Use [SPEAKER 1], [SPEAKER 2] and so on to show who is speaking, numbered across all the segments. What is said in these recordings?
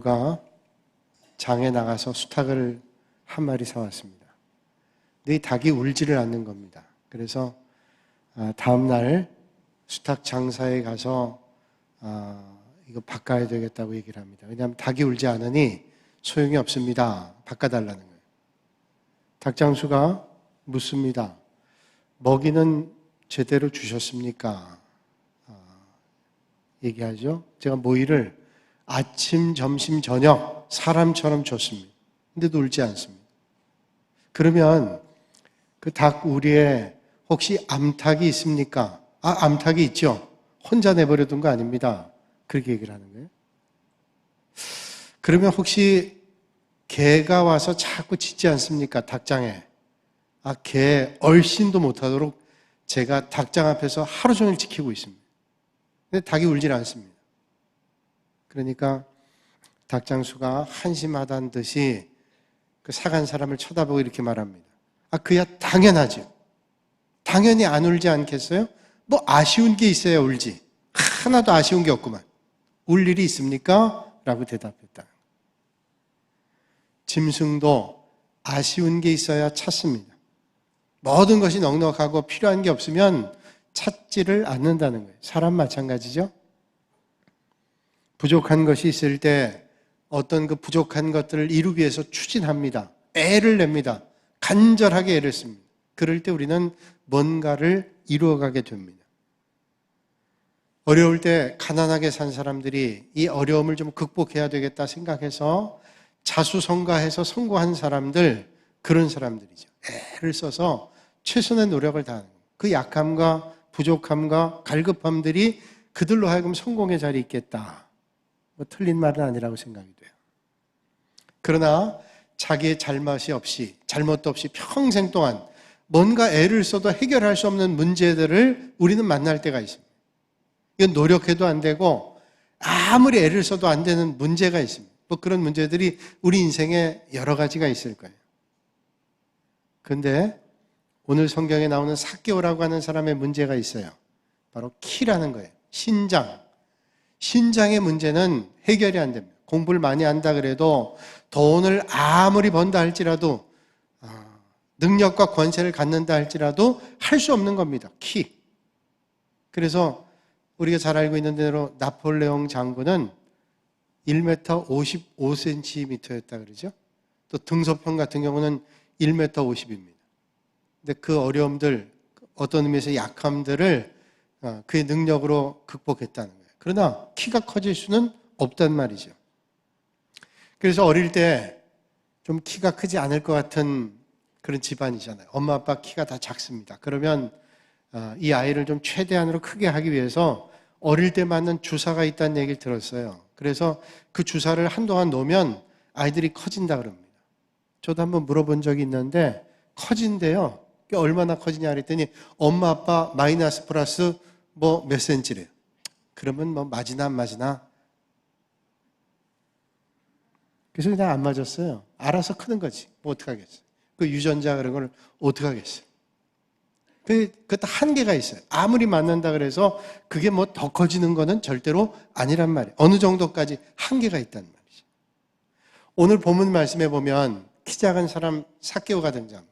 [SPEAKER 1] 가 장에 나가서 수탉을 한 마리 사왔습니다. 근데 이 닭이 울지를 않는 겁니다. 그래서 다음 날 수탉 장사에 가서 이거 바꿔야 되겠다고 얘기를 합니다. 왜냐하면 닭이 울지 않으니 소용이 없습니다. 바꿔달라는 거예요. 닭장수가 묻습니다. 먹이는 제대로 주셨습니까? 얘기하죠. 제가 모이를 아침, 점심, 저녁 사람처럼 줬습니다. 근데도 울지 않습니다. 그러면 그 닭 우리에 혹시 암탉이 있습니까? 암탉이 있죠. 혼자 내버려둔 거 아닙니다. 그렇게 얘기를 하는 거예요. 그러면 혹시 개가 와서 자꾸 짖지 않습니까? 닭장에. 개 얼씬도 못하도록 제가 닭장 앞에서 하루 종일 지키고 있습니다. 근데 닭이 울질 않습니다. 그러니까 닭장수가 한심하다는 듯이 그 사간 사람을 쳐다보고 이렇게 말합니다. 그야 당연하죠. 당연히 안 울지 않겠어요? 뭐 아쉬운 게 있어야 울지. 하나도 아쉬운 게 없구만. 울 일이 있습니까? 라고 대답했다. 짐승도 아쉬운 게 있어야 찾습니다. 모든 것이 넉넉하고 필요한 게 없으면 찾지를 않는다는 거예요. 사람 마찬가지죠. 부족한 것이 있을 때 어떤 그 부족한 것들을 이루기 위해서 추진합니다. 애를 냅니다. 간절하게 애를 씁니다. 그럴 때 우리는 뭔가를 이루어가게 됩니다. 어려울 때 가난하게 산 사람들이 이 어려움을 좀 극복해야 되겠다 생각해서 자수성가해서 성공한 사람들, 그런 사람들이죠. 애를 써서 최선의 노력을 다하는 거예요. 그 약함과 부족함과 갈급함들이 그들로 하여금 성공의 자리에 있겠다. 틀린 말은 아니라고 생각이 돼요. 그러나 자기의 잘못도 없이 평생 동안 뭔가 애를 써도 해결할 수 없는 문제들을 우리는 만날 때가 있습니다. 이건 노력해도 안 되고 아무리 애를 써도 안 되는 문제가 있습니다. 그런 문제들이 우리 인생에 여러 가지가 있을 거예요. 그런데 오늘 성경에 나오는 삭개오라고 하는 사람의 문제가 있어요. 바로 키라는 거예요. 신장의 문제는 해결이 안 됩니다. 공부를 많이 한다 그래도 돈을 아무리 번다 할지라도 능력과 권세를 갖는다 할지라도 할 수 없는 겁니다. 키. 그래서 우리가 잘 알고 있는 대로 나폴레옹 장군은 1m 55cm였다 그러죠. 또 등소평 같은 경우는 1m 50입니다. 근데 그 어려움들, 어떤 의미에서 약함들을 그의 능력으로 극복했다는 거예요. 그러나 키가 커질 수는 없단 말이죠. 그래서 어릴 때 좀 키가 크지 않을 것 같은 그런 집안이잖아요. 엄마 아빠 키가 다 작습니다. 그러면 이 아이를 좀 최대한으로 크게 하기 위해서 어릴 때 맞는 주사가 있다는 얘기를 들었어요. 그래서 그 주사를 한동안 놓으면 아이들이 커진다 그럽니다. 저도 한번 물어본 적이 있는데 커진대요. 얼마나 커지냐 그랬더니 엄마 아빠 마이너스 플러스 몇 센치래요. 그러면 맞으나 안 맞으나? 그래서 그냥 안 맞았어요. 알아서 크는 거지. 어떡하겠어요. 그 유전자 그런 걸 어떡하겠어요. 그것도 한계가 있어요. 아무리 맞는다 그래서 그게 더 커지는 거는 절대로 아니란 말이에요. 어느 정도까지 한계가 있단 말이죠. 오늘 본문 말씀에 보면 키 작은 사람 삭개오가 등장합니다.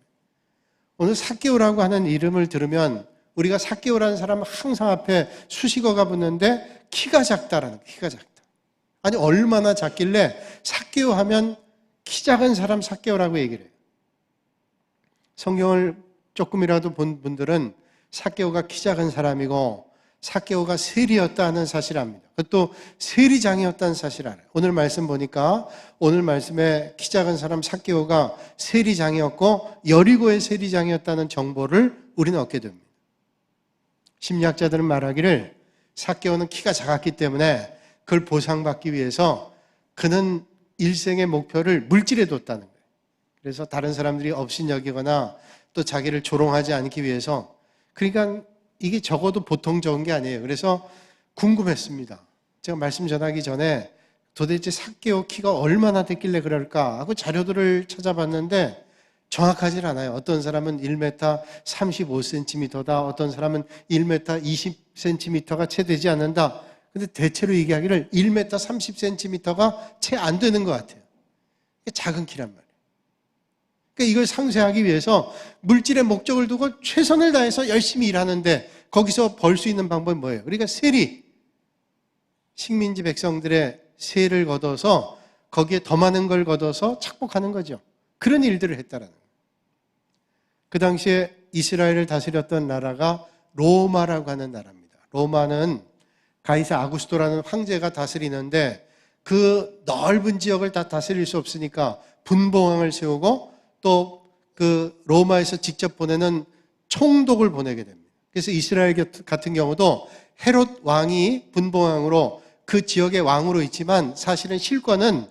[SPEAKER 1] 오늘 삭개오라고 하는 이름을 들으면 우리가 삭개오라는 사람은 항상 앞에 수식어가 붙는데 키가 작다라는 거예요. 키가 작다. 아니 얼마나 작길래 삭개오 하면 키 작은 사람 삭개오라고 얘기를 해요. 성경을 조금이라도 본 분들은 삭개오가 키 작은 사람이고 삭개오가 세리였다는 사실을 압니다. 그것도 세리장이었다는 사실을 알아요. 오늘 말씀 보니까 오늘 말씀에 키 작은 사람 삭개오가 세리장이었고 여리고의 세리장이었다는 정보를 우리는 얻게 됩니다. 심리학자들은 말하기를 삭개오는 키가 작았기 때문에 그걸 보상받기 위해서 그는 일생의 목표를 물질에 뒀다는 거예요. 그래서 다른 사람들이 업신여기거나 또 자기를 조롱하지 않기 위해서, 그러니까 이게 적어도 보통 적은 게 아니에요. 그래서 궁금했습니다. 제가 말씀 전하기 전에 도대체 삭개오 키가 얼마나 됐길래 그럴까 하고 자료들을 찾아봤는데 정확하지 않아요. 어떤 사람은 1m 35cm다, 어떤 사람은 1m 20cm가 채 되지 않는다. 근데 대체로 얘기하기를 1m 30cm가 채 안 되는 것 같아요. 작은 키란 말이에요. 그러니까 이걸 상쇄하기 위해서 물질의 목적을 두고 최선을 다해서 열심히 일하는데 거기서 벌 수 있는 방법이 뭐예요? 그러니까 세리, 식민지 백성들의 세를 걷어서 거기에 더 많은 걸 걷어서 착복하는 거죠. 그런 일들을 했다라는 거예요. 그 당시에 이스라엘을 다스렸던 나라가 로마라고 하는 나라입니다. 로마는 가이사 아구스토라는 황제가 다스리는데 그 넓은 지역을 다 다스릴 수 없으니까 분봉왕을 세우고 또 그 로마에서 직접 보내는 총독을 보내게 됩니다. 그래서 이스라엘 같은 경우도 헤롯 왕이 분봉왕으로 그 지역의 왕으로 있지만 사실은 실권은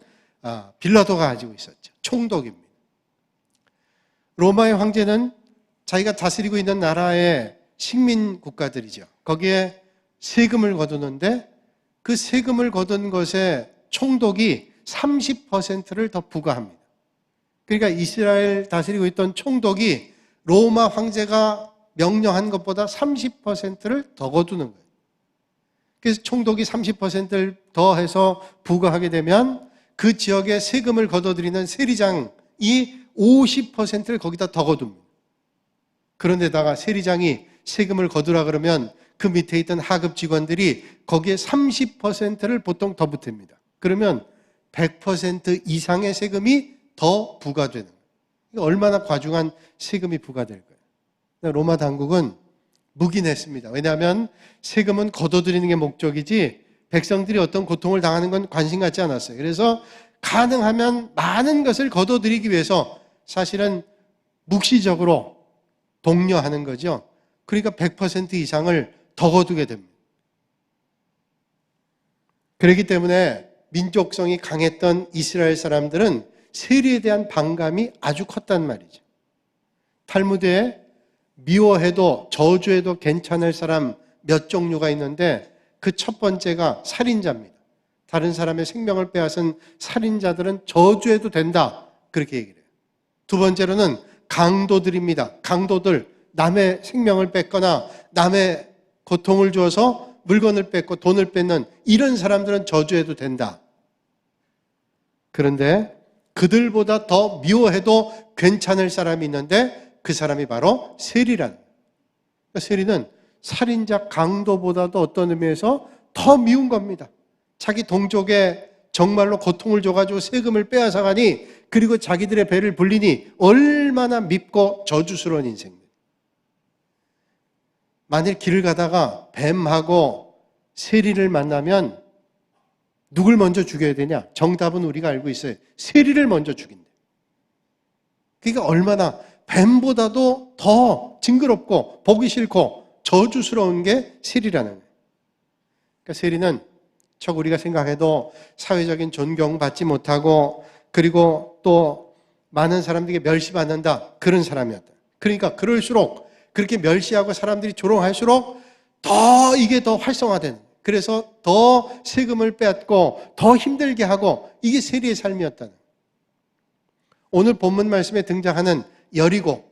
[SPEAKER 1] 빌라도가 가지고 있었죠. 총독입니다. 로마의 황제는 자기가 다스리고 있는 나라의 식민 국가들이죠. 거기에 세금을 거두는데 그 세금을 거둔 것에 총독이 30%를 더 부과합니다. 그러니까 이스라엘 다스리고 있던 총독이 로마 황제가 명령한 것보다 30%를 더 거두는 거예요. 그래서 총독이 30%를 더해서 부과하게 되면 그 지역에 세금을 거둬들이는 세리장이 50%를 거기다 더 거둡니다. 그런데다가 세리장이 세금을 거두라 그러면 그 밑에 있던 하급 직원들이 거기에 30%를 보통 더 보탭니다. 그러면 100% 이상의 세금이 더 부과되는 거예요. 얼마나 과중한 세금이 부과될 거예요. 로마 당국은 묵인했습니다. 왜냐하면 세금은 거둬들이는 게 목적이지 백성들이 어떤 고통을 당하는 건 관심 갖지 않았어요. 그래서 가능하면 많은 것을 거둬들이기 위해서 사실은 묵시적으로 독려하는 거죠. 그러니까 100% 이상을 더 거두게 됩니다. 그렇기 때문에 민족성이 강했던 이스라엘 사람들은 세리에 대한 반감이 아주 컸단 말이죠. 탈무드에 미워해도 저주해도 괜찮을 사람 몇 종류가 있는데 그 첫 번째가 살인자입니다. 다른 사람의 생명을 빼앗은 살인자들은 저주해도 된다, 그렇게 얘기를 해요. 두 번째로는 강도들입니다. 강도들, 남의 생명을 뺏거나 남의 고통을 주어서 물건을 뺏고 돈을 뺏는 이런 사람들은 저주해도 된다. 그런데 그들보다 더 미워해도 괜찮을 사람이 있는데 그 사람이 바로 세리라는 거예요. 그러니까 세리는 살인자, 강도보다도 어떤 의미에서 더 미운 겁니다. 자기 동족에 정말로 고통을 줘가지고 세금을 빼앗아가니 그리고 자기들의 배를 불리니 얼마나 밉고 저주스러운 인생입니다. 만일 길을 가다가 뱀하고 세리를 만나면 누굴 먼저 죽여야 되냐? 정답은 우리가 알고 있어요. 세리를 먼저 죽인대. 그러니까 얼마나 뱀보다도 더 징그럽고 보기 싫고 저주스러운 게 세리라는 거예요. 그러니까 세리는 척 우리가 생각해도 사회적인 존경받지 못하고 그리고 또 많은 사람들에게 멸시받는다, 그런 사람이었다. 그러니까 그럴수록 그렇게 멸시하고 사람들이 조롱할수록 더 이게 더 활성화되는, 그래서 더 세금을 빼앗고 더 힘들게 하고, 이게 세리의 삶이었다는. 오늘 본문 말씀에 등장하는 여리고,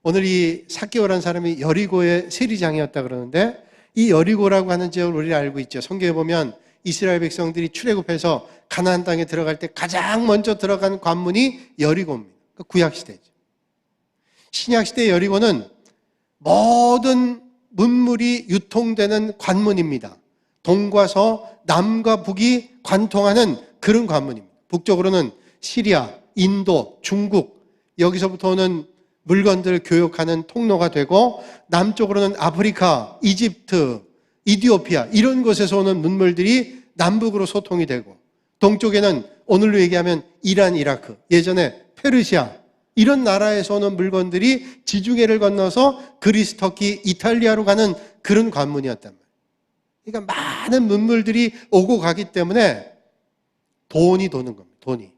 [SPEAKER 1] 오늘 이 삭개오라는 사람이 여리고의 세리장이었다 그러는데, 이 여리고라고 하는 지역을 우리가 알고 있죠. 성경에 보면 이스라엘 백성들이 출애굽해서 가나안 땅에 들어갈 때 가장 먼저 들어간 관문이 여리고입니다. 구약시대죠. 신약시대의 여리고는 모든 문물이 유통되는 관문입니다. 동과 서, 남과 북이 관통하는 그런 관문입니다. 북쪽으로는 시리아, 인도, 중국, 여기서부터 오는 물건들을 교역하는 통로가 되고, 남쪽으로는 아프리카, 이집트, 이디오피아, 이런 곳에서 오는 문물들이 남북으로 소통이 되고, 동쪽에는 오늘로 얘기하면 이란, 이라크, 예전에 페르시아, 이런 나라에서 오는 물건들이 지중해를 건너서 그리스, 터키, 이탈리아로 가는 그런 관문이었단 말이에요. 그러니까 많은 문물들이 오고 가기 때문에 돈이 도는 겁니다. 돈이.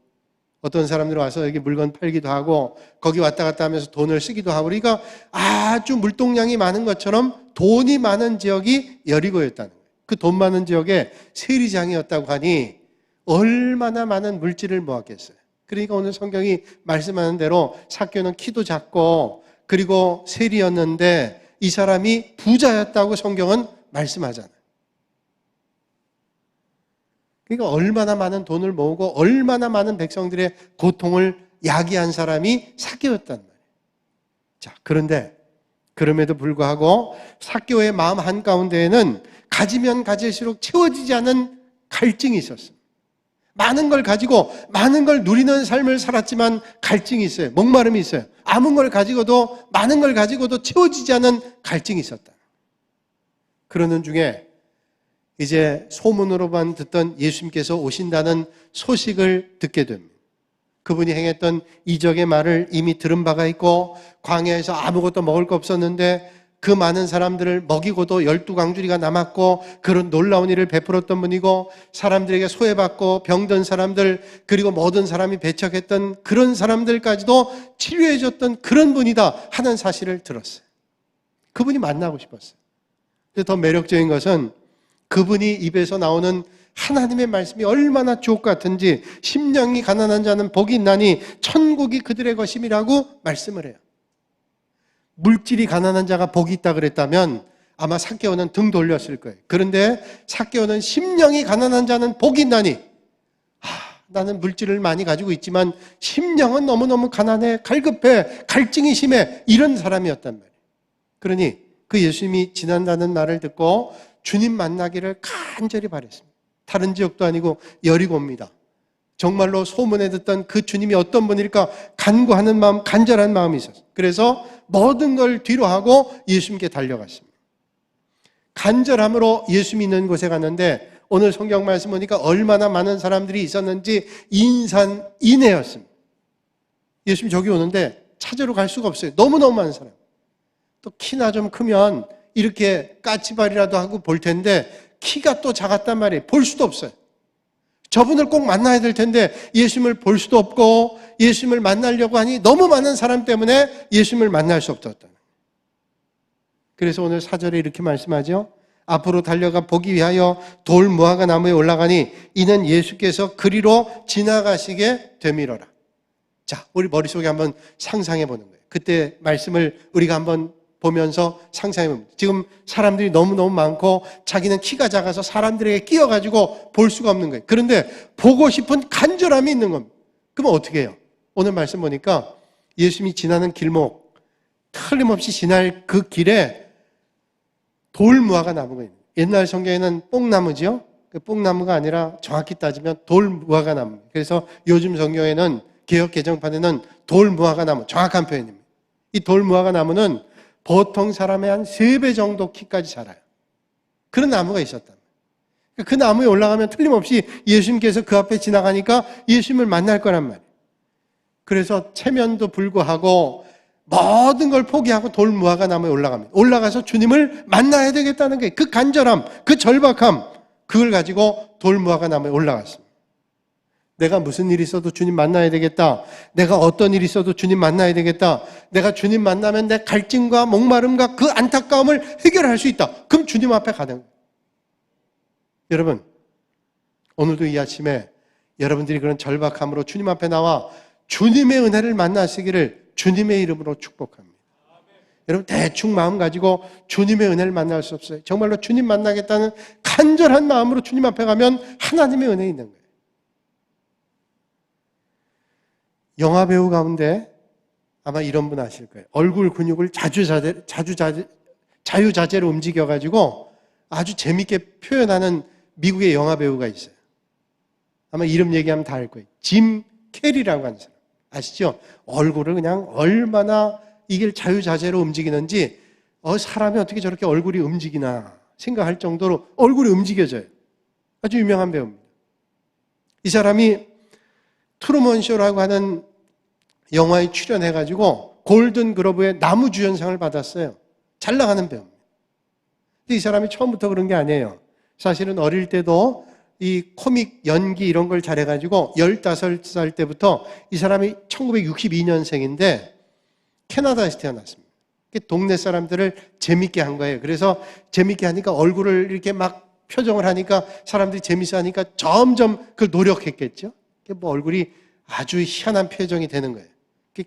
[SPEAKER 1] 어떤 사람들이 와서 여기 물건 팔기도 하고 거기 왔다 갔다 하면서 돈을 쓰기도 하고, 그러니까 아주 물동량이 많은 것처럼 돈이 많은 지역이 여리고였다는 거예요. 그 돈 많은 지역에 세리장이었다고 하니 얼마나 많은 물질을 모았겠어요. 그러니까 오늘 성경이 말씀하는 대로 삭개오는 키도 작고 그리고 세리였는데 이 사람이 부자였다고 성경은 말씀하잖아요. 그러니까 얼마나 많은 돈을 모으고 얼마나 많은 백성들의 고통을 야기한 사람이 삭개오였단 말이에요. 자, 그런데 그럼에도 불구하고 삭개오의 마음 한가운데에는 가지면 가질수록 채워지지 않은 갈증이 있었습니다. 많은 걸 가지고 많은 걸 누리는 삶을 살았지만 갈증이 있어요. 목마름이 있어요. 아무 걸 가지고도 많은 걸 가지고도 채워지지 않은 갈증이 있었다. 그러는 중에 이제 소문으로만 듣던 예수님께서 오신다는 소식을 듣게 됩니다. 그분이 행했던 이적의 말을 이미 들은 바가 있고 광야에서 아무것도 먹을 거 없었는데 그 많은 사람들을 먹이고도 12광주리가 남았고 그런 놀라운 일을 베풀었던 분이고 사람들에게 소외받고 병든 사람들 그리고 모든 사람이 배척했던 그런 사람들까지도 치료해줬던 그런 분이다 하는 사실을 들었어요. 그분이 만나고 싶었어요. 더 매력적인 것은 그분이 입에서 나오는 하나님의 말씀이 얼마나 주옥 같은지 심령이 가난한 자는 복이 있나니 천국이 그들의 것임이라고 말씀을 해요. 물질이 가난한 자가 복이 있다 그랬다면 아마 삭개오는 등 돌렸을 거예요. 그런데 삭개오는 심령이 가난한 자는 복이 있나니 나는 물질을 많이 가지고 있지만 심령은 너무너무 가난해, 갈급해, 갈증이 심해 이런 사람이었단 말이에요. 그러니 그 예수님이 지난다는 말을 듣고 주님 만나기를 간절히 바랬습니다. 다른 지역도 아니고 여리고입니다. 정말로 소문에 듣던 그 주님이 어떤 분일까 간구하는 마음, 간절한 마음이 있었어요. 그래서 모든 걸 뒤로 하고 예수님께 달려갔습니다. 간절함으로 예수님이 있는 곳에 갔는데 오늘 성경 말씀 보니까 얼마나 많은 사람들이 있었는지 인산 이내였습니다. 예수님 저기 오는데 찾으러 갈 수가 없어요. 너무너무 많은 사람. 또 키나 좀 크면 이렇게 까치발이라도 하고 볼 텐데 키가 또 작았단 말이에요. 볼 수도 없어요. 저분을 꼭 만나야 될 텐데 예수님을 볼 수도 없고 예수님을 만나려고 하니 너무 많은 사람 때문에 예수님을 만날 수 없었다. 그래서 오늘 4절에 이렇게 말씀하죠. 앞으로 달려가 보기 위하여 돌 무화과 나무에 올라가니 이는 예수께서 그리로 지나가시게 되밀어라. 자, 우리 머릿속에 한번 상상해 보는 거예요. 그때 말씀을 우리가 한번 보면서 상상해 봅니다. 지금 사람들이 너무너무 많고 자기는 키가 작아서 사람들에게 끼어가지고 볼 수가 없는 거예요. 그런데 보고 싶은 간절함이 있는 겁니다. 그럼 어떻게 해요? 오늘 말씀 보니까 예수님이 지나는 길목, 틀림없이 지날 그 길에 돌무화과 나무가 있는 거예요. 옛날 성경에는 뽕나무죠. 그 뽕나무가 아니라 정확히 따지면 돌무화과 나무. 그래서 요즘 성경에는 개역 개정판에는 돌무화과 나무, 정확한 표현입니다. 이 돌무화과 나무는 보통 사람의 한 3배 정도 키까지 자라요. 그런 나무가 있었다. 그 나무에 올라가면 틀림없이 예수님께서 그 앞에 지나가니까 예수님을 만날 거란 말이에요. 그래서 체면도 불구하고 모든 걸 포기하고 돌무화과 나무에 올라갑니다. 올라가서 주님을 만나야 되겠다는 게 그 간절함, 그 절박함, 그걸 가지고 돌무화과 나무에 올라갔습니다. 내가 무슨 일이 있어도 주님 만나야 되겠다. 내가 어떤 일이 있어도 주님 만나야 되겠다. 내가 주님 만나면 내 갈증과 목마름과 그 안타까움을 해결할 수 있다. 그럼 주님 앞에 가는 거예요. 여러분, 오늘도 이 아침에 여러분들이 그런 절박함으로 주님 앞에 나와 주님의 은혜를 만나시기를 주님의 이름으로 축복합니다. 여러분, 대충 마음 가지고 주님의 은혜를 만날 수 없어요. 정말로 주님 만나겠다는 간절한 마음으로 주님 앞에 가면 하나님의 은혜 있는 거예요. 영화 배우 가운데 아마 이런 분 아실 거예요. 얼굴 근육을 자유자재로 움직여가지고 아주 재밌게 표현하는 미국의 영화 배우가 있어요. 아마 이름 얘기하면 다 알 거예요. 짐 캐리라고 하는 사람. 아시죠? 얼굴을 그냥 얼마나 이게 자유자재로 움직이는지 사람이 어떻게 저렇게 얼굴이 움직이나 생각할 정도로 얼굴이 움직여져요. 아주 유명한 배우입니다. 이 사람이 트루먼 쇼라고 하는 영화에 출연해가지고 골든 글러브의 나무주연상을 받았어요. 잘 나가는 배우입니다. 근데 이 사람이 처음부터 그런 게 아니에요. 사실은 어릴 때도 이 코믹 연기 이런 걸 잘해가지고 15살 때부터 이 사람이 1962년생인데 캐나다에서 태어났습니다. 동네 사람들을 재밌게 한 거예요. 그래서 재밌게 하니까 얼굴을 이렇게 막 표정을 하니까 사람들이 재밌어 하니까 점점 그걸 노력했겠죠. 뭐 얼굴이 아주 희한한 표정이 되는 거예요.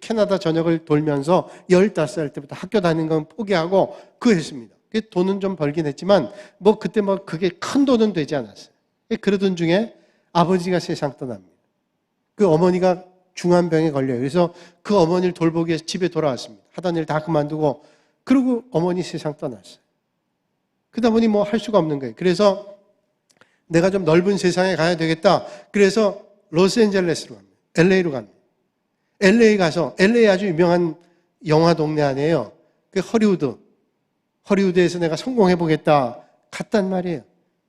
[SPEAKER 1] 캐나다 전역을 돌면서 15살 때부터 학교 다니는 건 포기하고 그거 했습니다. 돈은 좀 벌긴 했지만 그때 그게 큰 돈은 되지 않았어요. 그러던 중에 아버지가 세상 떠납니다. 그 어머니가 중환병에 걸려요. 그래서 그 어머니를 돌보기 위해서 집에 돌아왔습니다. 하던 일 다 그만두고, 그리고 어머니 세상 떠났어요. 그러다 보니 뭐 할 수가 없는 거예요. 그래서 내가 좀 넓은 세상에 가야 되겠다. 그래서 로스앤젤레스로 갑니다. LA로 갑니다. LA 가서, LA 아주 유명한 영화 동네 아니에요. 그 허리우드에서 내가 성공해보겠다. 갔단 말이에요.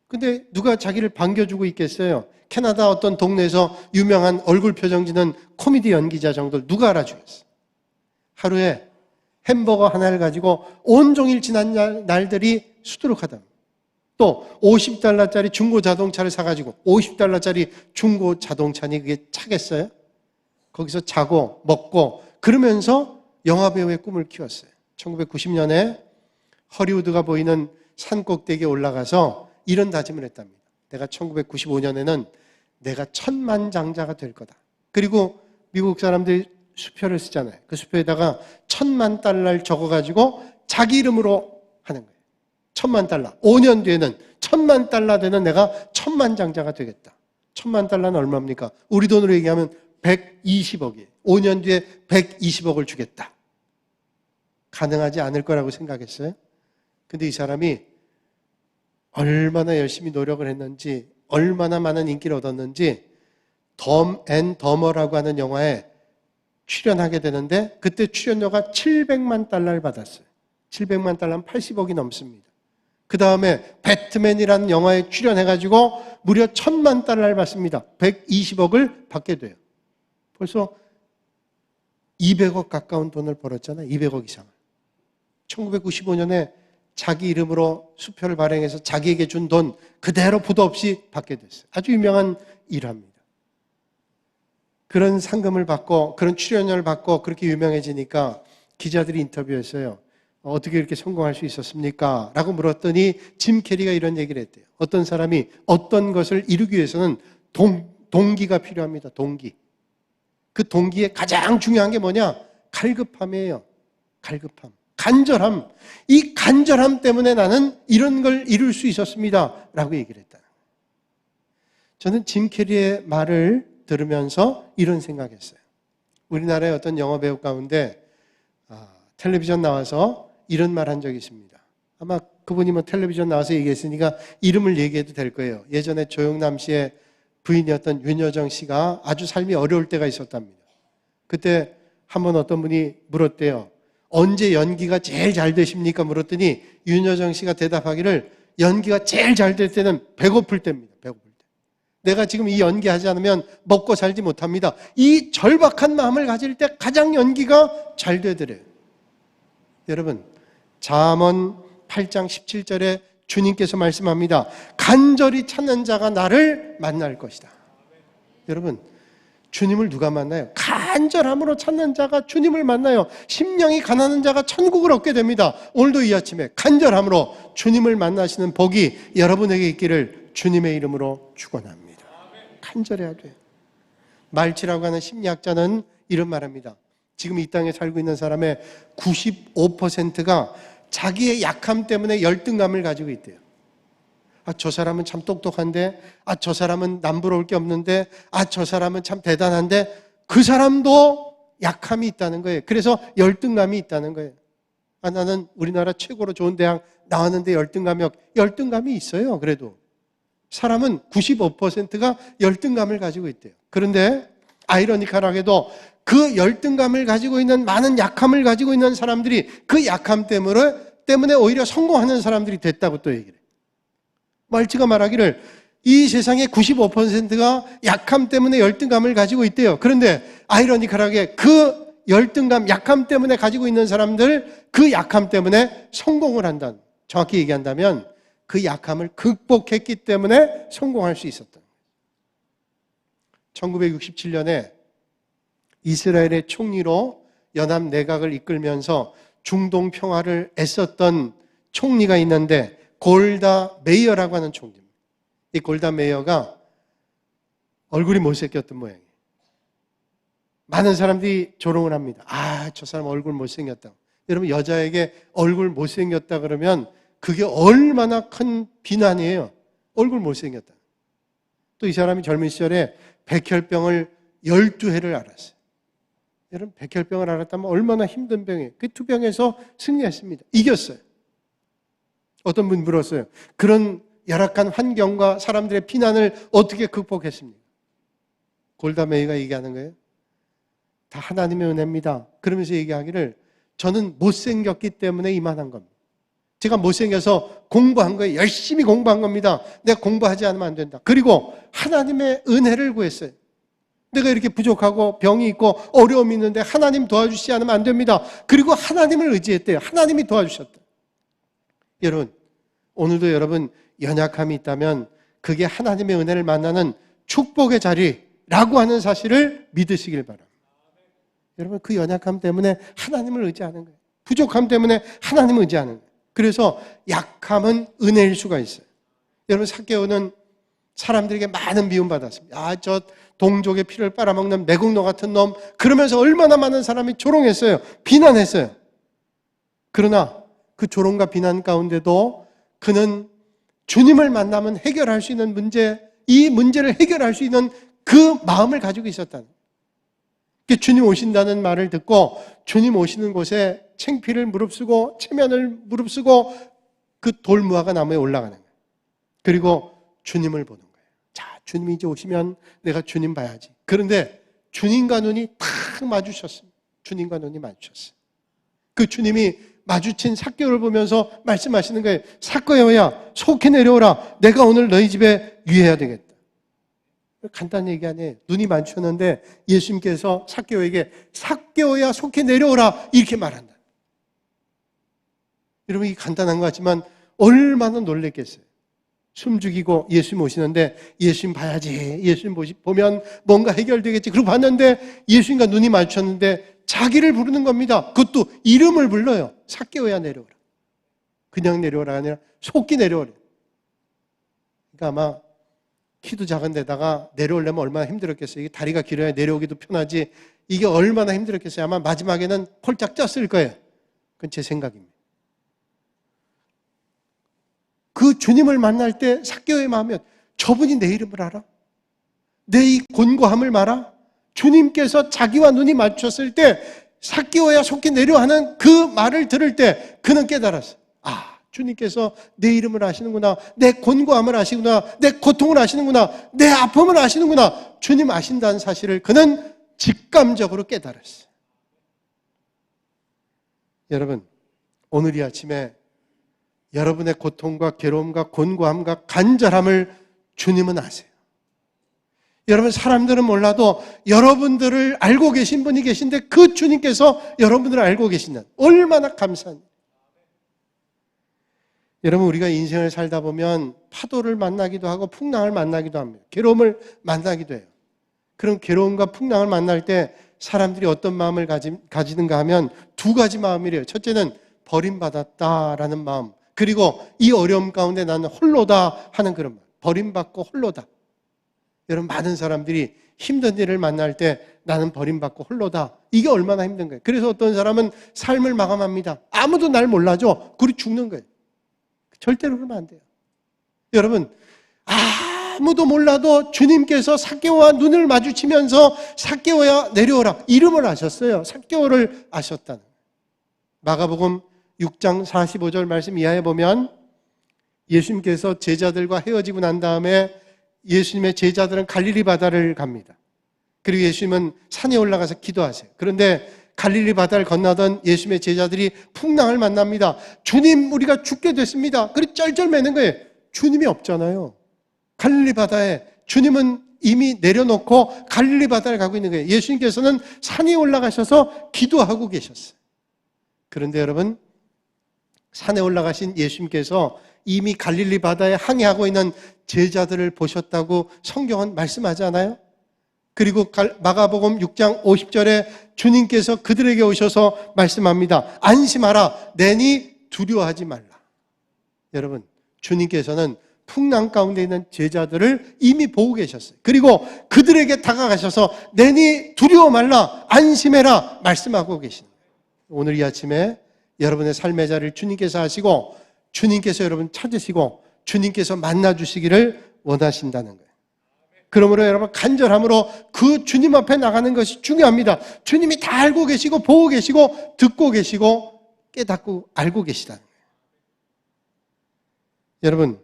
[SPEAKER 1] 근데 누가 자기를 반겨주고 있겠어요? 캐나다 어떤 동네에서 유명한 얼굴 표정 지는 코미디 연기자 정도를 누가 알아주겠어요? 하루에 햄버거 하나를 가지고 온종일 지난 날들이 수두룩하다. 또 50달러짜리 중고 자동차를 사가지고 50달러짜리 중고 자동차니 그게 차겠어요? 거기서 자고 먹고 그러면서 영화배우의 꿈을 키웠어요. 1990년에 허리우드가 보이는 산 꼭대기에 올라가서 이런 다짐을 했답니다. 내가 1995년에는 내가 천만장자가 될 거다. 그리고 미국 사람들이 수표를 쓰잖아요. 그 수표에다가 1,000,000달러를 적어가지고 자기 이름으로 하는 거예요. 1,000,000달러. 5년 뒤에는 1,000,000달러 되는 내가 천만장자가 되겠다. 1,000,000달러는 얼마입니까? 우리 돈으로 얘기하면 120억이에요. 5년 뒤에 120억을 주겠다. 가능하지 않을 거라고 생각했어요. 근데 이 사람이 얼마나 열심히 노력을 했는지, 얼마나 많은 인기를 얻었는지 덤 앤 더머라고 하는 영화에 출연하게 되는데 그때 출연료가 700만 달러를 받았어요. 700만 달러면 80억이 넘습니다. 그 다음에 배트맨이라는 영화에 출연해가지고 무려 1,000만 달러를 받습니다. 120억을 받게 돼요. 벌써 200억 가까운 돈을 벌었잖아요. 200억 이상을. 1995년에 자기 이름으로 수표를 발행해서 자기에게 준 돈 그대로 부도 없이 받게 됐어요. 아주 유명한 일화입니다. 그런 상금을 받고 그런 출연료를 받고 그렇게 유명해지니까 기자들이 인터뷰했어요. 어떻게 이렇게 성공할 수 있었습니까? 라고 물었더니 짐 캐리가 이런 얘기를 했대요. 어떤 사람이 어떤 것을 이루기 위해서는 동기가 필요합니다. 동기. 그 동기의 가장 중요한 게 뭐냐? 갈급함이에요. 갈급함. 간절함. 이 간절함 때문에 나는 이런 걸 이룰 수 있었습니다. 라고 얘기를 했다. 저는 짐 캐리의 말을 들으면서 이런 생각했어요. 우리나라의 어떤 영화 배우 가운데 텔레비전 나와서 이런 말 한 적이 있습니다. 아마 그분이 뭐 텔레비전 나와서 얘기했으니까 이름을 얘기해도 될 거예요. 예전에 조영남 씨의 부인이었던 윤여정 씨가 아주 삶이 어려울 때가 있었답니다. 그때 한번 어떤 분이 물었대요. 언제 연기가 제일 잘 되십니까? 물었더니 윤여정 씨가 대답하기를 연기가 제일 잘 될 때는 배고플 때입니다. 배고플 때. 내가 지금 이 연기하지 않으면 먹고 살지 못합니다. 이 절박한 마음을 가질 때 가장 연기가 잘 되더래요. 여러분, 잠언 8장 17절에 주님께서 말씀합니다. 간절히 찾는 자가 나를 만날 것이다. 여러분, 주님을 누가 만나요? 간절함으로 찾는 자가 주님을 만나요. 심령이 가난한 자가 천국을 얻게 됩니다. 오늘도 이 아침에 간절함으로 주님을 만나시는 복이 여러분에게 있기를 주님의 이름으로 축원합니다. 간절해야 돼요. 말치라고 하는 심리학자는 이런 말합니다. 지금 이 땅에 살고 있는 사람의 95%가 자기의 약함 때문에 열등감을 가지고 있대요. 저 사람은 참 똑똑한데, 저 사람은 남부러울 게 없는데, 저 사람은 참 대단한데, 그 사람도 약함이 있다는 거예요. 그래서 열등감이 있다는 거예요. 나는 우리나라 최고로 좋은 대학 나왔는데 열등감이 있어요. 그래도 사람은 95%가 열등감을 가지고 있대요. 그런데 아이러니컬하게도 그 열등감을 가지고 있는 많은 약함을 가지고 있는 사람들이 그 약함 때문에 오히려 성공하는 사람들이 됐다고 또 얘기를 해요. 말치가 말하기를 이 세상의 95%가 약함 때문에 열등감을 가지고 있대요. 그런데 아이러니컬하게 그 열등감, 약함 때문에 가지고 있는 사람들, 그 약함 때문에 성공을 한다. 정확히 얘기한다면 그 약함을 극복했기 때문에 성공할 수 있었다. 1967년에 이스라엘의 총리로 연합 내각을 이끌면서 중동 평화를 애썼던 총리가 있는데 골다 메이어라고 하는 총리입니다. 이 골다 메이어가 얼굴이 못생겼던 모양이에요. 많은 사람들이 조롱을 합니다. 저 사람 얼굴 못생겼다. 여러분, 여자에게 얼굴 못생겼다 그러면 그게 얼마나 큰 비난이에요. 얼굴 못생겼다. 또 이 사람이 젊은 시절에 백혈병을 12회를 앓았어요. 여러분, 백혈병을 앓았다면 얼마나 힘든 병이에요. 그 투병에서 승리했습니다. 이겼어요. 어떤 분 물었어요. 그런 열악한 환경과 사람들의 비난을 어떻게 극복했습니까? 골다 메이가 얘기하는 거예요. 다 하나님의 은혜입니다. 그러면서 얘기하기를 저는 못생겼기 때문에 이만한 겁니다. 제가 못생겨서 공부한 거예요. 열심히 공부한 겁니다. 내가 공부하지 않으면 안 된다. 그리고 하나님의 은혜를 구했어요. 내가 이렇게 부족하고 병이 있고 어려움이 있는데 하나님 도와주시지 않으면 안 됩니다. 그리고 하나님을 의지했대요. 하나님이 도와주셨다. 여러분, 오늘도 여러분 연약함이 있다면 그게 하나님의 은혜를 만나는 축복의 자리라고 하는 사실을 믿으시길 바랍니다. 여러분, 그 연약함 때문에 하나님을 의지하는 거예요. 부족함 때문에 하나님을 의지하는 거예요. 그래서 약함은 은혜일 수가 있어요. 여러분, 삭개오는 사람들에게 많은 미움받았습니다. 저 동족의 피를 빨아먹는 매국노 같은 놈, 그러면서 얼마나 많은 사람이 조롱했어요. 비난했어요. 그러나 그 조롱과 비난 가운데도 그는 주님을 만나면 해결할 수 있는 문제, 이 문제를 해결할 수 있는 그 마음을 가지고 있었다는 거예요. 주님 오신다는 말을 듣고 주님 오시는 곳에 창피를 무릅쓰고 체면을 무릅쓰고 그 돌무화과 나무에 올라가는 거예요. 그리고 주님을 보는 거예요. 자, 주님이 이제 오시면 내가 주님 봐야지. 그런데 주님과 눈이 탁 마주쳤습니다. 주님과 눈이 마주쳤어요. 그 주님이 마주친 삭개오를 보면서 말씀하시는 거예요. 삭개오야, 속히 내려오라. 내가 오늘 너희 집에 유해해야 되겠다. 간단한 얘기 아니에요. 눈이 마주쳤는데 예수님께서 삭개오에게 삭개오야, 속히 내려오라 이렇게 말한다. 여러분, 이게 간단한 것 같지만 얼마나 놀랬겠어요. 숨죽이고 예수님 오시는데 예수님 봐야지, 예수님 보면 뭔가 해결되겠지. 그러고 봤는데 예수님과 눈이 마주쳤는데 자기를 부르는 겁니다. 그것도 이름을 불러요. 삭개오야, 내려오라. 그냥 내려오라 아니라 속히 내려오라. 그러니까 아마 키도 작은 데다가 내려오려면 얼마나 힘들었겠어요. 이게 다리가 길어야 내려오기도 편하지. 이게 얼마나 힘들었겠어요. 아마 마지막에는 폴짝 쪘을 거예요. 그건 제 생각입니다. 그 주님을 만날 때 삭개오의 마음이 저분이 내 이름을 알아? 내 이 곤고함을 말아? 주님께서 자기와 눈이 맞췄을 때 삭개오야, 속히 내려 하는 그 말을 들을 때 그는 깨달았어요. 아, 주님께서 내 이름을 아시는구나. 내 곤고함을 아시구나. 내 고통을 아시는구나. 내 아픔을 아시는구나. 주님 아신다는 사실을 그는 직감적으로 깨달았어요. 여러분, 오늘 이 아침에 여러분의 고통과 괴로움과 곤고함과 간절함을 주님은 아세요. 여러분, 사람들은 몰라도 여러분들을 알고 계신 분이 계신데 그 주님께서 여러분들을 알고 계신다. 얼마나 감사한. 여러분, 우리가 인생을 살다 보면 파도를 만나기도 하고 풍랑을 만나기도 합니다. 괴로움을 만나기도 해요. 그럼 괴로움과 풍랑을 만날 때 사람들이 어떤 마음을 가지는가 하면 두 가지 마음이래요. 첫째는 버림받았다라는 마음, 그리고 이 어려움 가운데 나는 홀로다 하는 그런 마음. 버림받고 홀로다. 여러분, 많은 사람들이 힘든 일을 만날 때 나는 버림받고 홀로다. 이게 얼마나 힘든 거예요. 그래서 어떤 사람은 삶을 마감합니다. 아무도 날 몰라줘. 그리고 죽는 거예요. 절대로 그러면 안 돼요. 여러분, 아무도 몰라도 주님께서 삭개오와 눈을 마주치면서 삭개오야, 내려오라. 이름을 아셨어요. 삭개오를 아셨다는 거예요. 마가복음 6장 45절 말씀 이하에 보면 예수님께서 제자들과 헤어지고 난 다음에 예수님의 제자들은 갈릴리 바다를 갑니다. 그리고 예수님은 산에 올라가서 기도하세요. 그런데 갈릴리 바다를 건너던 예수님의 제자들이 풍랑을 만납니다. 주님, 우리가 죽게 됐습니다. 그리고 쩔쩔매는 거예요. 주님이 없잖아요. 갈릴리 바다에 주님은 이미 내려놓고 갈릴리 바다를 가고 있는 거예요. 예수님께서는 산에 올라가셔서 기도하고 계셨어요. 그런데 여러분, 산에 올라가신 예수님께서 이미 갈릴리 바다에 항해하고 있는 제자들을 보셨다고 성경은 말씀하지 않아요? 그리고 마가복음 6장 50절에 주님께서 그들에게 오셔서 말씀합니다. 안심하라, 내니 두려워하지 말라. 여러분, 주님께서는 풍랑 가운데 있는 제자들을 이미 보고 계셨어요. 그리고 그들에게 다가가셔서 내니 두려워 말라, 안심해라 말씀하고 계신 거예요. 오늘 이 아침에 여러분의 삶의 자리를 주님께서 하시고 주님께서 여러분 찾으시고 주님께서 만나주시기를 원하신다는 거예요. 그러므로 여러분 간절함으로 그 주님 앞에 나가는 것이 중요합니다. 주님이 다 알고 계시고 보고 계시고 듣고 계시고 깨닫고 알고 계시다는 거예요. 여러분,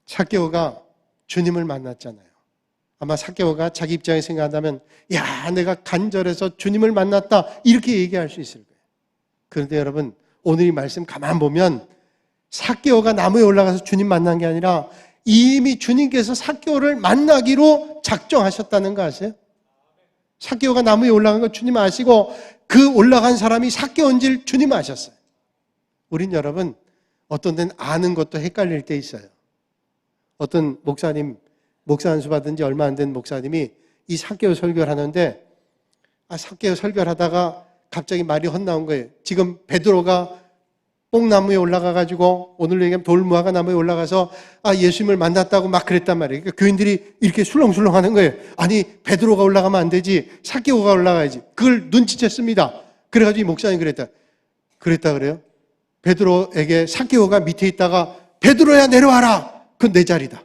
[SPEAKER 1] 삭개오가 주님을 만났잖아요. 아마 삭개오가 자기 입장에 생각한다면 야, 내가 간절해서 주님을 만났다 이렇게 얘기할 수 있을 거예요. 그런데 여러분, 오늘 이 말씀 가만 보면 삭개오가 나무에 올라가서 주님 만난 게 아니라 이미 주님께서 삭개오를 만나기로 작정하셨다는 거 아세요? 삭개오가 나무에 올라간 거 주님 아시고 그 올라간 사람이 삭개오인 줄 주님 아셨어요. 우린 여러분 어떤 데는 아는 것도 헷갈릴 때 있어요. 어떤 목사님, 목사 안수 받은 지 얼마 안 된 목사님이 이 삭개오 설교를 하는데 삭개오 설교를 하다가 갑자기 말이 헛나온 거예요. 지금 베드로가 뽕나무에 올라가가지고 오늘로 얘기하면 돌무화과 나무에 올라가서 예수님을 만났다고 막 그랬단 말이에요. 그러니까 교인들이 이렇게 술렁술렁 하는 거예요. 아니 베드로가 올라가면 안 되지, 삭개오가 올라가야지. 그걸 눈치챘습니다. 그래가지고 이 목사님 그랬다 그래요. 베드로에게 삭개오가 밑에 있다가 베드로야 내려와라. 그건 내 자리다.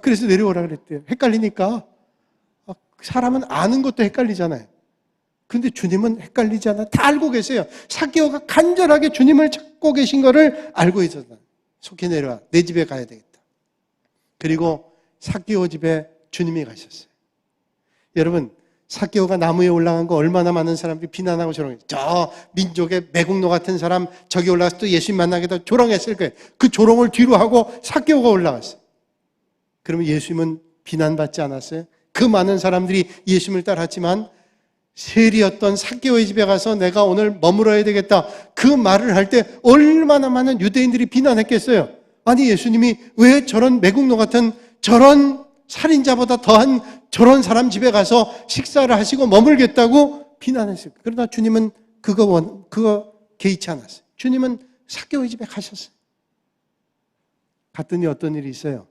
[SPEAKER 1] 그래서 내려오라 그랬대요. 헷갈리니까. 사람은 아는 것도 헷갈리잖아요. 근데 주님은 헷갈리지 않아. 다 알고 계세요. 삭개오가 간절하게 주님을 찾고 계신 거를 알고 있었다. 속히 내려와. 내 집에 가야 되겠다. 그리고 삭개오 집에 주님이 가셨어요. 여러분, 삭개오가 나무에 올라간 거 얼마나 많은 사람들이 비난하고 조롱했어요. 저 민족의 매국노 같은 사람 저기 올라가서 또 예수님 만나겠다 조롱했을 거예요. 그 조롱을 뒤로 하고 삭개오가 올라갔어요. 그러면 예수님은 비난받지 않았어요? 그 많은 사람들이 예수님을 따랐지만 세리였던 삭개오의 집에 가서 내가 오늘 머물어야 되겠다 그 말을 할 때 얼마나 많은 유대인들이 비난했겠어요. 아니 예수님이 왜 저런 매국노 같은 저런 살인자보다 더한 저런 사람 집에 가서 식사를 하시고 머물겠다고 비난했어요. 그러나 주님은 그거 개의치 않았어요. 주님은 삭개오의 집에 가셨어요. 갔더니 어떤 일이 있어요.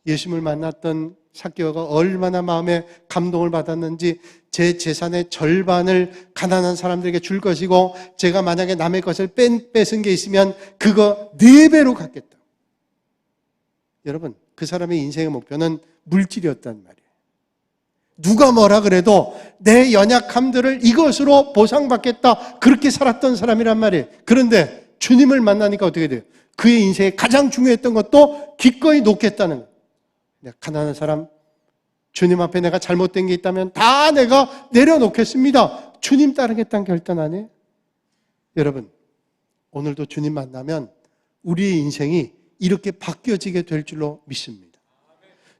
[SPEAKER 1] 예수님을 만났던 삭개오가 얼마나 마음에 감동을 받았는지 제 재산의 절반을 가난한 사람들에게 줄 것이고 제가 만약에 남의 것을 뺏은 게 있으면 그거 4배로 갚겠다. 여러분, 그 사람의 인생의 목표는 물질이었단 말이에요. 누가 뭐라 그래도 내 연약함들을 이것으로 보상받겠다 그렇게 살았던 사람이란 말이에요. 그런데 주님을 만나니까 어떻게 돼요? 그의 인생에 가장 중요했던 것도 기꺼이 놓겠다는 거예요. 가난한 사람, 주님 앞에 내가 잘못된 게 있다면 다 내가 내려놓겠습니다. 주님 따르겠다는 결단 아니에요? 여러분, 오늘도 주님 만나면 우리의 인생이 이렇게 바뀌어지게 될 줄로 믿습니다.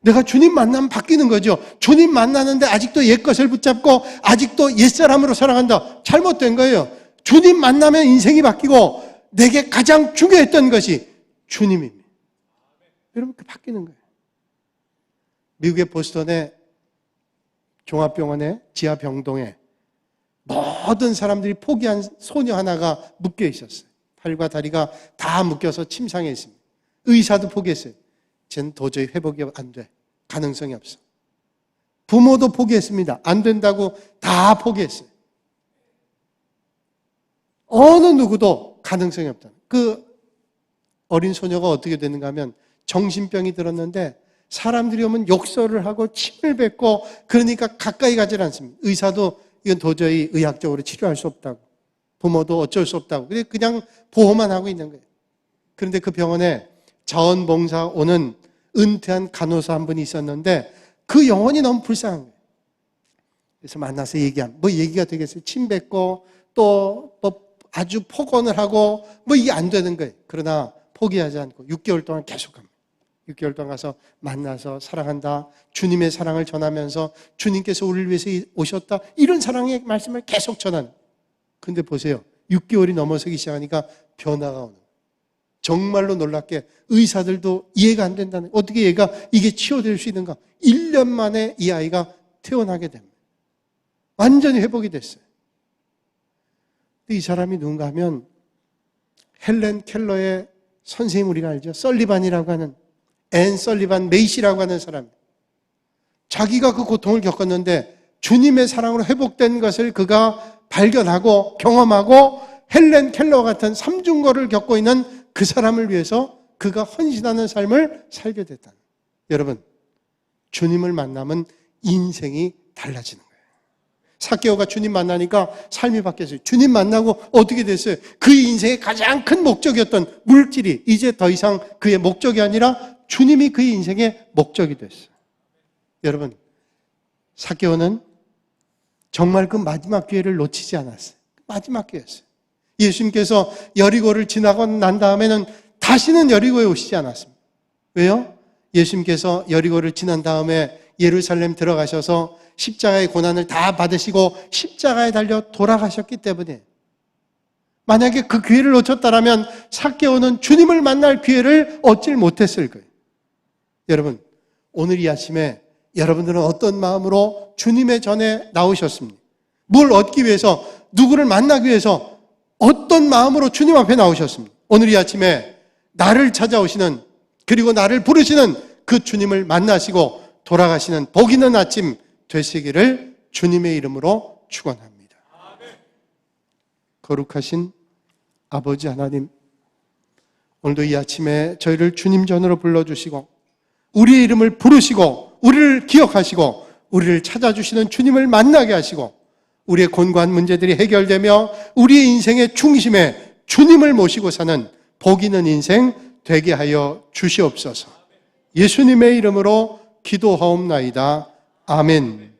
[SPEAKER 1] 내가 주님 만나면 바뀌는 거죠. 주님 만나는데 아직도 옛 것을 붙잡고 아직도 옛사람으로 살아간다. 잘못된 거예요. 주님 만나면 인생이 바뀌고 내게 가장 중요했던 것이 주님입니다. 여러분, 그 바뀌는 거예요. 미국의 보스턴의 종합병원의 지하병동에 모든 사람들이 포기한 소녀 하나가 묶여 있었어요. 팔과 다리가 다 묶여서 침상에 있습니다. 의사도 포기했어요. 쟤는 도저히 회복이 안 돼. 가능성이 없어. 부모도 포기했습니다. 안 된다고 다 포기했어요. 어느 누구도 가능성이 없다. 그 어린 소녀가 어떻게 되는가 하면 정신병이 들었는데 사람들이 오면 욕설을 하고 침을 뱉고 그러니까 가까이 가질 않습니다. 의사도 이건 도저히 의학적으로 치료할 수 없다고, 부모도 어쩔 수 없다고 그냥 보호만 하고 있는 거예요. 그런데 그 병원에 자원봉사 오는 은퇴한 간호사 한 분이 있었는데 그 영혼이 너무 불쌍한 거예요. 그래서 만나서 얘기하면 뭐 얘기가 되겠어요. 침 뱉고 또 뭐 아주 폭언을 하고 뭐 이게 안 되는 거예요. 그러나 포기하지 않고 6개월 동안 계속합니다. 6개월 동안 가서 만나서 사랑한다. 주님의 사랑을 전하면서 주님께서 우리를 위해서 오셨다. 이런 사랑의 말씀을 계속 전하는. 근데 보세요. 6개월이 넘어서기 시작하니까 변화가 오는. 정말로 놀랍게 의사들도 이해가 안 된다는. 어떻게 얘가 이게 치료될 수 있는가? 1년 만에 이 아이가 태어나게 됩니다. 완전히 회복이 됐어요. 근데 이 사람이 누군가 하면 헬렌 켈러의 선생님 우리가 알죠? 설리반이라고 하는 앤 설리반 메이시라고 하는 사람. 자기가 그 고통을 겪었는데 주님의 사랑으로 회복된 것을 그가 발견하고 경험하고 헬렌 켈러 같은 삼중거를 겪고 있는 그 사람을 위해서 그가 헌신하는 삶을 살게 됐다. 여러분, 주님을 만나면 인생이 달라지는 거예요. 삭개오가 주님 만나니까 삶이 바뀌었어요. 주님 만나고 어떻게 됐어요? 그 인생의 가장 큰 목적이었던 물질이 이제 더 이상 그의 목적이 아니라 주님이 그의 인생의 목적이 됐어요. 여러분, 삭개오는 정말 그 마지막 기회를 놓치지 않았어요. 마지막 기회였어요. 예수님께서 여리고를 지나고 난 다음에는 다시는 여리고에 오시지 않았습니다. 왜요? 예수님께서 여리고를 지난 다음에 예루살렘 들어가셔서 십자가의 고난을 다 받으시고 십자가에 달려 돌아가셨기 때문에, 만약에 그 기회를 놓쳤다면 삭개오는 주님을 만날 기회를 얻질 못했을 거예요. 여러분, 오늘 이 아침에 여러분들은 어떤 마음으로 주님의 전에 나오셨습니까? 뭘 얻기 위해서, 누구를 만나기 위해서 어떤 마음으로 주님 앞에 나오셨습니까? 오늘 이 아침에 나를 찾아오시는, 그리고 나를 부르시는 그 주님을 만나시고 돌아가시는 복 있는 아침 되시기를 주님의 이름으로 축원합니다. 거룩하신 아버지 하나님, 오늘도 이 아침에 저희를 주님 전으로 불러주시고 우리의 이름을 부르시고 우리를 기억하시고 우리를 찾아주시는 주님을 만나게 하시고 우리의 곤고한 문제들이 해결되며 우리의 인생의 중심에 주님을 모시고 사는 복 있는 인생 되게 하여 주시옵소서. 예수님의 이름으로 기도하옵나이다. 아멘.